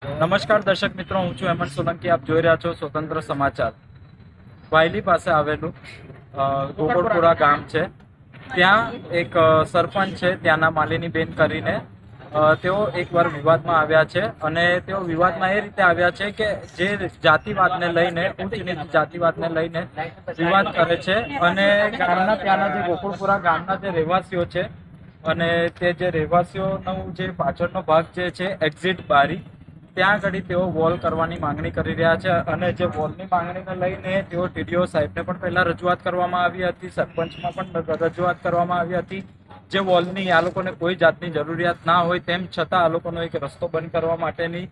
નમસ્કાર દર્શક મિત્રો, હું છું હેમંત સોલંકી. આપ જોઈ રહ્યા છો સ્વતંત્ર સમાચાર. વાયલી પાસે આવેલું ગોકળપુરા ગામ છે. ત્યાં એક સરપંચ છે, ત્યાંના માલિની બેન કરીને. તેઓ એકવાર વિવાદમાં આવ્યા છે અને તેઓ વિવાદમાં એ રીતે આવ્યા છે કે જે જાતિવાદને લઈને, ઉચ્ચ નીચ જાતિવાદને લઈને વિવાદ કરે છે અને ગામના ત્યાંના જે ગોકળપુરા ગામના જે રહેવાસીઓ છે અને તે જે રહેવાસીઓનો જે પાછળનો ભાગ જે છે એક્ઝિટ બારી, ત્યાં આગળ તેઓ વોલ કરવાની માંગણી કરી રહ્યા છે અને જે વોલની માંગણીને લઈને તેઓ ટીડીઓ સાહેબને પણ પહેલા રજૂઆત કરવામાં આવી હતી, સરપંચમાં પણ રજૂઆત કરવામાં આવી હતી. જે વોલની આ લોકોને કોઈ જાતની જરૂરિયાત ના હોય તેમ છતાં આ લોકોનો એક રસ્તો બંધ કરવા માટેની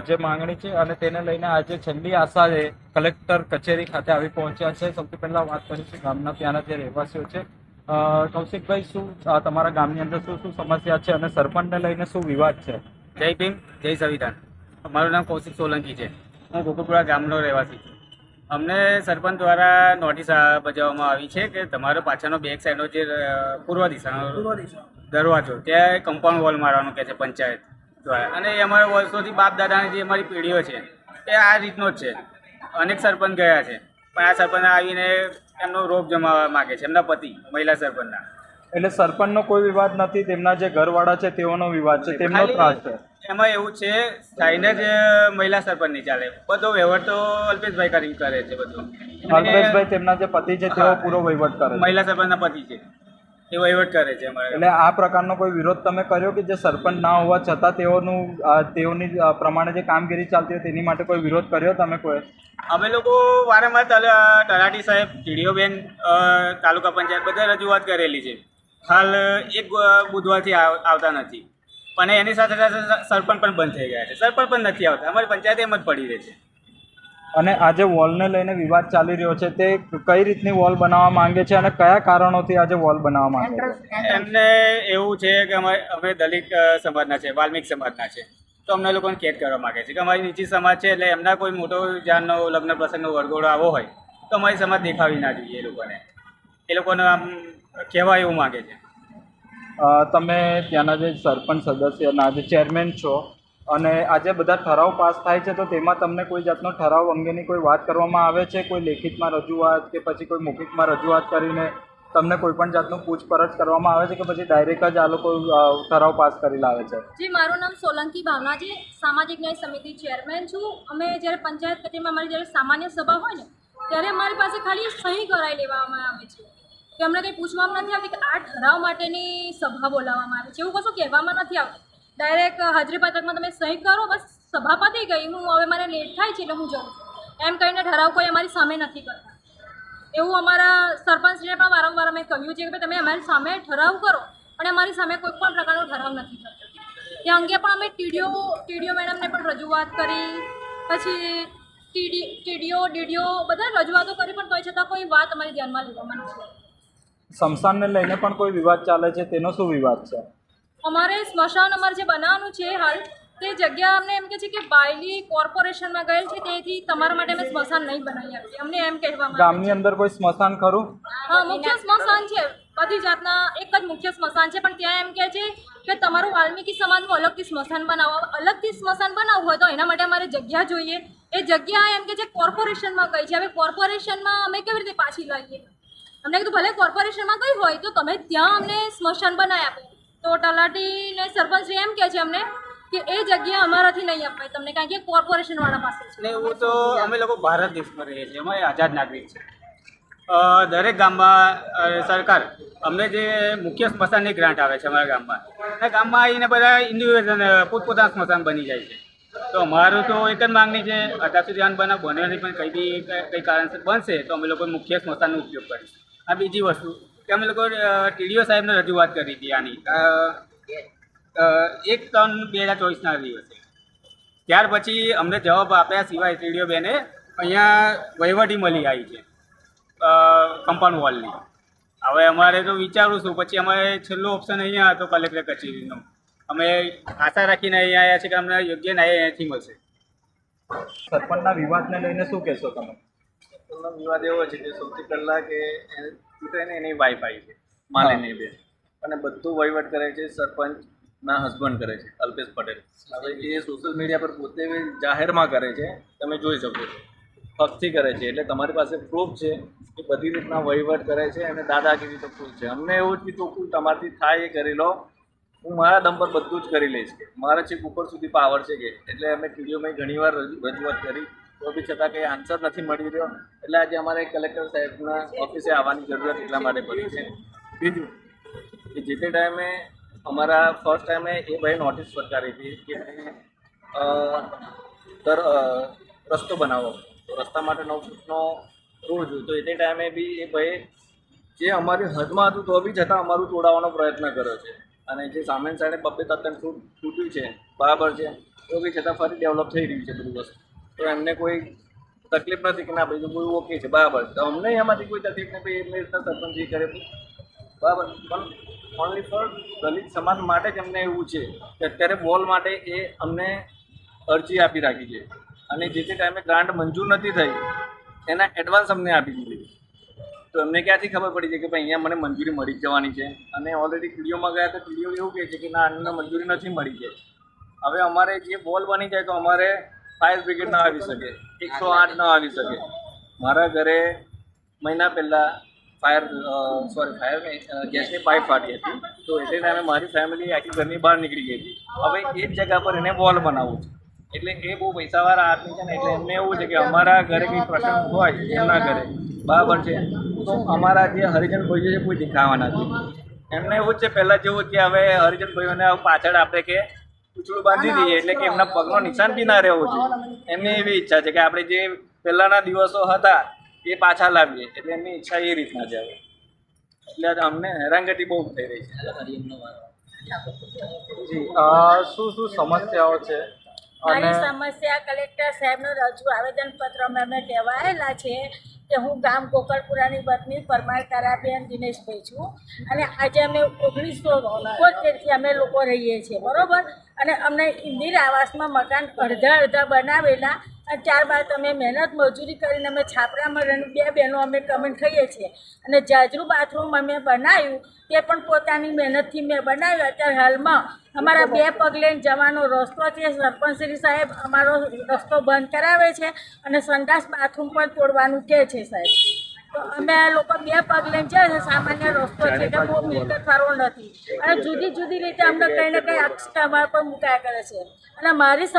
જે માંગણી છે અને તેને લઈને આજે છેલ્લી આશાએ કલેક્ટર કચેરી ખાતે આવી પહોંચ્યા છે. સૌથી પહેલા વાત કરીશું ગામના ત્યાંના જે રહેવાસીઓ છે. કૌશિકભાઈ, શું તમારા ગામની અંદર શું શું સમસ્યા છે અને સરપંચને લઈને શું વિવાદ છે? જય ભીમ, જય સંવિધાન. મારું નામ કૌશિક સોલંકી છે. હું ગોકળપુરા ગામનો રહેવાસી છું. અમને સરપંચ દ્વારા નોટિસ બજાવવામાં આવી છે કે તમારો પાછળનો બેક સાઈડનો જે પૂર્વ દિશાનો દરવાજો ત્યાં કમ્પાઉન્ડ વોલ મારવાનો કહે છે પંચાયત દ્વારા. અને એ અમારા વર્ષોથી બાપ દાદાની જે અમારી પેઢીઓ છે એ આ રીતનો જ છે. અનેક સરપંચ ગયા છે પણ આ સરપંચ આવીને એમનો રોપ જમાવવા માગે છે, એમના પતિ મહિલા સરપંચના. એટલે સરપંચનો કોઈ વિવાદ નથી, તેમના જે ઘરવાળા છે તેઓનો વિવાદ છે, તેમનો ત્રાસ છે. એમાં એવું છે, થાઈને જ મહિલા સરપંચ નહીં ચાલે, બધો વહીવટ તો અલ્પેશભાઈ કરી કરે છે બધું. અલ્પેશભાઈ તેમના જે પતિ છે તેઓ પૂરો વહીવટ કરે છે. મહિલા સરપંચના પતિ છે એ વહીવટ કરે છે અમારે. એટલે આ પ્રકારનો કોઈ વિરોધ તમે કર્યો કે જે સરપંચ ના હોવા છતાં તેઓની પ્રમાણે જે કામગીરી ચાલતી હોય તેની માટે કોઈ વિરોધ કર્યો તમે કોઈ? અમે લોકો વારંવાર તલાટી સાહેબ, ટીડીઓ બેન, તાલુકા પંચાયત બધા રજૂઆત કરેલી છે. હાલ એક બુધવારથી આવતા નથી, પણ એની સાથે સાથે સરપંચ પણ બંધ થઈ ગયા છે. સરપંચ પણ નથી આવતા, અમારી પંચાયત એમ જ પડી રહે છે. અને આજે વોલને લઈને વિવાદ ચાલી રહ્યો છે, તે કઈ રીતની વોલ બનાવવા માંગે છે અને કયા કારણોથી આજે વોલ બનાવવા માંગે છે? એમને એવું છે કે અમે દલિત સમાજના છે, વાલ્મિક સમાજના છે, તો અમને લોકોને કેદ કરવા માંગે છે કે અમારી નીચી સમાજ છે એટલે એમના કોઈ મોટો જાનનો લગ્ન પ્રસંગનો વરઘોડો આવો હોય તો અમારી સમાજ દેખાવી ના જોઈએ. એ લોકોને આમ કહેવા એવું માગે છે. તમે ત્યાંના જે સરપંચ સદસ્યના જે ચેરમેન છો અને આજે બધા ઠરાવ પાસ થાય છે, તો તેમાં તમને કોઈ જાતનો ઠરાવ અંગેની કોઈ વાત કરવામાં આવે છે? કોઈ લેખિતમાં રજૂઆત કે પછી કોઈ મૌખિકમાં રજૂઆત કરીને તમને કોઈ પણ જાતનું પૂછપરછ કરવામાં આવે છે કે પછી ડાયરેક્ટ જ આ લોકો ઠરાવ પાસ કરી લાવે છે? જી, મારું નામ સોલંકી ભાવના છે, સામાજિક ન્યાય સમિતિ ચેરમેન છું. અમે જ્યારે પંચાયત કચેરીમાં અમારી જ્યારે સામાન્ય સભા હોય ને ત્યારે અમારી પાસે ખાલી સહી કરાવી લેવામાં આવે છે કે અમને કંઈ પૂછવામાં નથી આવતી કે આ ઠરાવ માટેની સભા બોલાવવામાં આવે છે. એવું કશું કહેવામાં નથી આવતું. ડાયરેક્ટ હાજરી પત્રકમાં તમે સહી કરો, બસ સભા પતી ગઈ, હું હવે મારે લેટ થાય છે એટલે હું જાઉં છું એમ કહીને ઠરાવ કોઈ અમારી સામે નથી કરતા. એવું અમારા સરપંચને પણ વારંવાર અમે કહ્યું છે કે ભાઈ તમે અમારી સામે ઠરાવ કરો, પણ અમારી સામે કોઈ પણ પ્રકારનો ઠરાવ નથી કરતા. એ અંગે પણ અમે ટીડીઓ મેડમને પણ રજૂઆત કરી, પછી ડીડીઓ બધા રજૂઆતો કરી, પણ તોય છતાં કોઈ વાત અમારી ધ્યાનમાં લેવામાં નથી. સ્મશાનને લઈને પણ કોઈ વિવાદ ચાલે છે, તેનો શું વિવાદ છે? અમારે સ્મશાન અમારે જે બનાવવાનું છે હાલ, તે જગ્યા અમને એમ કે છે કે બાયલી કોર્પોરેશનમાં ગયેલ છે, તેથી તમારા માટે અમે સ્મશાન નહીં બનાવી આપીએ, અમને એમ કહેવામાં. ગામની અંદર કોઈ સ્મશાન ખરું? હા, મુખ્ય સ્મશાન છે, બધી જાતના એક જ મુખ્ય સ્મશાન છે, પણ ત્યાં એમ કહે છે કે તમારું વાલ્મીકી સમાજનું અલગથી સ્મશાન બનાવો. અલગથી સ્મશાન બનાવવું હોય તો એના માટે અમારે જગ્યા જોઈએ. એ જગ્યા એમ કે છે કોર્પોરેશનમાં ગઈ છે. હવે કોર્પોરેશનમાં અમે કેવી રીતે પાછી લાવીએ? અમને કીધું ભલે કોર્પોરેશનમાં ગઈ હોય તો તમે ત્યાં અમને સ્મશાન બનાવી આપો. તો તલાટી ને સરપંચ એમ કહે છે અમને કે એ જગ્યા અમારાથી નહીં અપાય તમને, કારણ કે કોર્પોરેશનવાળા પાસે છે. ને એવું તો અમે લોકો ભારત દેશમાં રહીએ છીએ, અમે આઝાદ નાગરિક છે. દરેક ગામમાં સરકાર અમને જે મુખ્ય સ્મશાનની ગ્રાન્ટ આવે છે અમારા ગામમાં, અને ગામમાં આવીને બધા ઇન્ડિવિજ્યુઅલ પોતપોતાના સ્મશાન બની જાય છે. તો અમારું તો એક જ માંગણી છે, અત્યાર સુધી આન બનાવ બન્યો નહીં, પણ કંઈ કારણસર બનશે તો અમે લોકો મુખ્ય સ્મશાનનો ઉપયોગ કરીશું. આ બીજી વસ્તુ કે અમે લોકો ટીડીઓ સાહેબને રજૂઆત કરી હતી આની 1/3/2024ના દિવસે. ત્યાર પછી અમને જવાબ આપ્યા સિવાય ટીડીઓ બેને અહીંયા વહીવટી મળી આવી છે કમ્પાઉન્ડ વોલની. હવે અમારે તો વિચારું છું, પછી અમારે છેલ્લો ઓપ્શન અહીંયા હતો કલેક્ટર કચેરીનો. અમે આશા રાખીને અહીંયા આવ્યા છીએ કે અમને યોગ્ય ન્યાય અહીંયાથી મળશે. સરપંચના વિવાદને લઈને શું કહેશો તમે? વિવાદ એવો છે કે સૌથી પહેલાં કે તૂટેને એની વાઈફ આવી છે માલિની બેન, અને બધું વહીવટ કરે છે સરપંચ ના હસબન્ડ કરે છે, અલ્પેશ પટેલ. હવે એ સોશિયલ મીડિયા પર પોતે જાહેરમાં કરે છે, તમે જોઈ શકો છો. હકથી કરે છે, એટલે તમારી પાસે પ્રૂફ છે કે બધી રીતના વહીવટ કરે છે અને દાદાગીરી તો ફૂલ છે. અમને એવું જ કીધું કે તમારાથી થાય એ કરી લો, હું મારા દમ પર બધું જ કરી લઈશ. મારા છેક ઉપર સુધી પાવર છે કે એટલે અમે ટીડીઓમાં ઘણીવાર રજૂઆત કરી તો બી છતાં કંઈ આન્સર નથી મળી રહ્યો. એટલે આજે અમારે કલેક્ટર સાહેબના ઓફિસે આવવાની જરૂરત એટલા માટે પડી છે. બીજું કે જે તે ટાઈમે અમારા ફર્સ્ટ ટાઈમે એ ભાઈ નોટિસ ફટકારી હતી કે રસ્તો બનાવો, રસ્તા માટે 9 ફૂટનો રોડ જોયું. તો એ તે ટાઈમે બી એ ભાઈ જે અમારી હદમાં હતું તો બી છતાં અમારું તોડાવવાનો પ્રયત્ન કર્યો છે. અને જે સામેની સાઈડે 2-3 ફૂટ તૂટ્યું છે બરાબર છે, તો બી છતાં ફરી ડેવલપ થઈ રહ્યું છે બધું વસ્તુ. તો એમને કોઈ તકલીફ નથી કે ના ભાઈ કોઈ ઓકે છે બરાબર. તો અમને એમાંથી કોઈ તકલીફ નથી. એમની રીતના સરપંચ એ કરે બરાબર, પણ ઓનલી ફોર દલિત સમાજ માટે જ અમને એવું છે કે અત્યારે વોલ માટે એ અમને અરજી આપી રાખી છે. અને જે તે ટાઈમે ગ્રાન્ટ મંજૂર નથી થઈ એના એડવાન્સ અમને આપી દીધી. તો અમને ક્યાંથી ખબર પડી છે કે ભાઈ અહીંયા મને મંજૂરી મળી જવાની છે. અને ઓલરેડી ટીડીઓમાં ગયા તો ટીડીઓ એવું કહે છે કે ના અમને મંજૂરી નથી મળી છે. હવે અમારે જે વોલ બની જાય તો અમારે ફાયર બ્રિગેડ ના આવી શકે, 108 ના આવી શકે. મારા ઘરે મહિના પહેલાં ગેસની પાઇપ ફાટી હતી. તો એટલે ટાઈમે મારી ફેમિલી આખી ઘરની બહાર નીકળી ગઈ હતી. હવે એ જ જગ્યા પર એને વોલ બનાવવું છે. એટલે એ બહુ પૈસાવાળા આદમી છે ને, એટલે એમને એવું છે કે અમારા ઘરે કંઈ પ્રસંગ હોય એમના ઘરે બરાબર છે તો અમારા જે હરિજન ભાઈઓ છે કોઈ દેખાવાના નથી. એમને એવું જ છે પહેલાં જેવું કે હવે હરિજન ભાઈઓને પાછળ આપણે કે પૂછડું બાંધી દઈએ એટલે કે એમના પગનો નિશાન બી ના રહેવો જોઈએ. એમની એવી ઈચ્છા છે કે આપણે જે પહેલાંના દિવસો હતા એ પાછા લાવીએ. એટલે એમની ઈચ્છા એ રીતના છે હવે. એટલે અમને હેરાનગતિ બહુ થઈ રહી છે. જી શું સમસ્યાઓ છે? મારી સમસ્યા કલેક્ટર સાહેબનું રજૂ આવેદનપત્ર અમે કહેવાયેલા છે કે હું ગામ ગોકળપુરાની વતની પરમાર તારાબેન દિનેશભાઈ છું. અને આજે અમે 1972થી અમે લોકો રહીએ છીએ બરાબર. અને અમને ઇન્દિરા આવાસમાં મકાન અડધા બનાવેલા અને ત્યારબાદ અમે મહેનત મજૂરી કરીને અમે છાપરામાં 2 બહેનો અમે કમેન્ટ ખાઈએ છીએ. અને જાજરૂ બાથરૂમ અમે બનાવ્યું તે પણ પોતાની મહેનતથી મેં બનાવ્યું. અત્યારે હાલમાં અમારા 2 પગ લઈને જવાનો રસ્તો છે. સરપંચશ્રી સાહેબ અમારો રસ્તો બંધ કરાવે છે અને સંડાસ બાથરૂમ પણ તોડવાનું કહે છે સાહેબ. તો અમે લોકો 2 પગ લઈને જાય છે. સામાન્ય રસ્તો છે કે બહુ મિલકતવાળો નથી. અને જુદી જુદી રીતે અમને કંઈ ને કંઈ આક્ષેપ અમારા પર મૂકાયા કરે છે. અને અમારી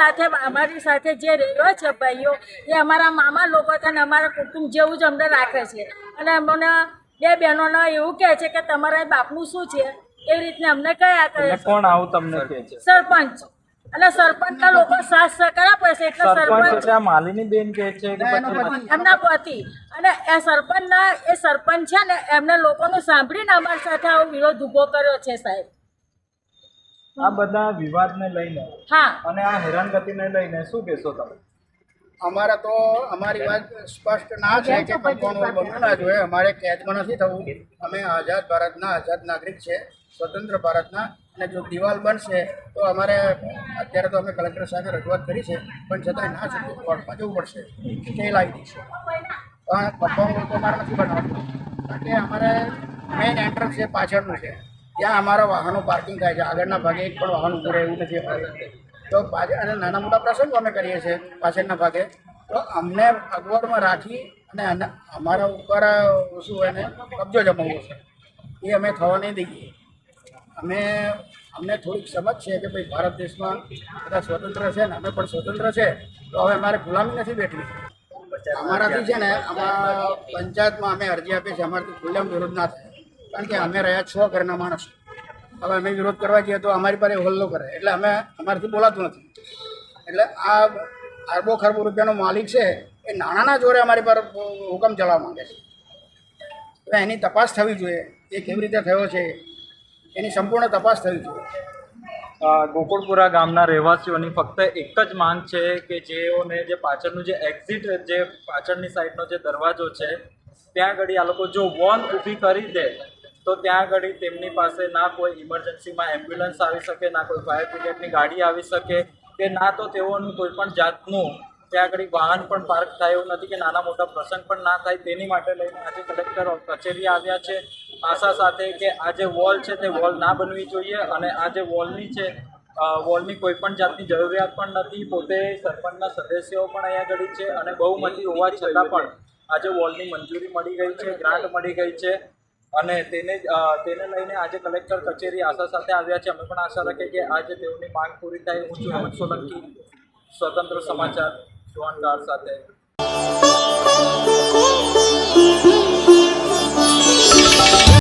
સાથે જે રહ્યો છે ભાઈઓ એ અમારા મામા લોકો છે અને અમારા કુટુંબ જેવું જ અમને રાખે છે. અને અમને 2 બહેનોને એવું કહે છે કે તમારા બાપનું શું છે એવી રીતના અમને કયા કરે છે. કોણ આવું તમને કહે છે? સરપંચ. અને સરપંચના લોકો સાથ સહકાર આપે છે એટલે સરપંચ માલિની બેન કહે છે કે એમના પતિ અને એ સરપંચ છે ને એમને લોકોનું સાંભળીને અમારી સાથે આવો વિરોધ ઊભો કર્યો છે સાહેબ. આ બધા વિવાદને લઈને હા અને આ હેરાનગતિને લઈને શું કહેશો તમે? અમારા તો અમારી વાત સ્પષ્ટ ના છે કે કમ્પાઉન્ડ વોલ બનવું ના જોઈએ. અમારે કેદમાં નથી થવું. અમે આઝાદ ભારતના આઝાદ નાગરિક છે, સ્વતંત્ર ભારતના. અને જો દિવાલ બનશે તો અમારે અત્યારે તો અમે કલેક્ટર સાથે રજૂઆત કરી છે, પણ છતાંય ના છૂટકે કોર્ટમાં જવું પડશે. સ્ટે લાવી દઈશું. પણ કમ્પાઉન્ડ વોલ તો અમારે નથી બનાવતું. કારણ કે અમારે મેઇન એન્ટ્રન્સ છે પાછળનું છે, ત્યાં અમારા વાહનો પાર્કિંગ થાય છે. આગળના ભાગે એક પણ વાહન ઊભું રહે એવું નથી અમારે. તો પાછળ અને નાના મોટા પ્રસંગો અમે કરીએ છીએ પાછળના ભાગે. તો અમને અગવડમાં રાખી અને અમારા ઉપર શું એને કબજો જમાવવો છે એ અમે થવા નહીં દઈએ. અમને થોડીક સમજ છે કે ભાઈ ભારત દેશમાં બધા સ્વતંત્ર છે ને અમે પણ સ્વતંત્ર છે. તો હવે અમારે ગુલામી નથી બેઠવી. અમારાથી છે ને આમાં પંચાયતમાં અમે અરજી આપીએ છીએ. અમારાથી ખુલ્લેમ વિરોધ ના થાય. કારણ કે અમે રહ્યા 6 ઘરના માણસ. હવે અમે વિરોધ કરવા જઈએ તો અમારી પાસે હોલ્લો કરે એટલે અમારાથી બોલાતું નથી. એટલે આ અરબો ખરબો રૂપિયાનો માલિક છે એ નાણાંના જોરે અમારી પર હુકમ ચલાવવા માંગે છે. તો એની તપાસ થવી જોઈએ. એ કેવી રીતે થયો છે એની સંપૂર્ણ તપાસ થવી જોઈએ. ગોકુળપુરા ગામના રહેવાસીઓની ફક્ત એક જ માંગ છે કે જેઓને જે પાછળનું જે એક્ઝિટ જે પાછળની સાઈડનો જે દરવાજો છે ત્યાં આગળ આ લોકો જો વોલ ઊભી કરી દે તો ત્યાં આગળ તેમની પાસે ના કોઈ ઇમરજન્સીમાં એમ્બ્યુલન્સ આવી શકે, ના કોઈ ફાયર બ્રિગેડની ગાડી આવી શકે કે ના તો તેઓનું કોઈ પણ જાતનું ત્યાં આગળ વાહન પણ પાર્ક થાય એવું નથી કે નાના મોટા પ્રસંગ પણ ના થાય. તેની માટે લઈને આજે કલેક્ટર કચેરી આવ્યા છે આશા સાથે કે આ જે વોલ છે તે વોલ ના બનવી જોઈએ અને આ જે વોલની છે વોલની કોઈ પણ જાતની જરૂરિયાત પણ નથી. પોતે સરપંચના સદસ્યો પણ અહીંયા આગળ છે અને બહુમતી હોવા છતાં પણ આજે વોલની મંજૂરી મળી ગઈ છે, ગ્રાન્ટ મળી ગઈ છે અને તેને લઈને આજે કલેક્ટર કચેરી આશા સાથે આવ્યા છે. અમે પણ આશા રાખીએ કે આજે તેઓની માંગ પૂરી થાય. હું છું હેમંત સોલંકી, સ્વતંત્ર સમાચાર, જોહન કાર સાથે.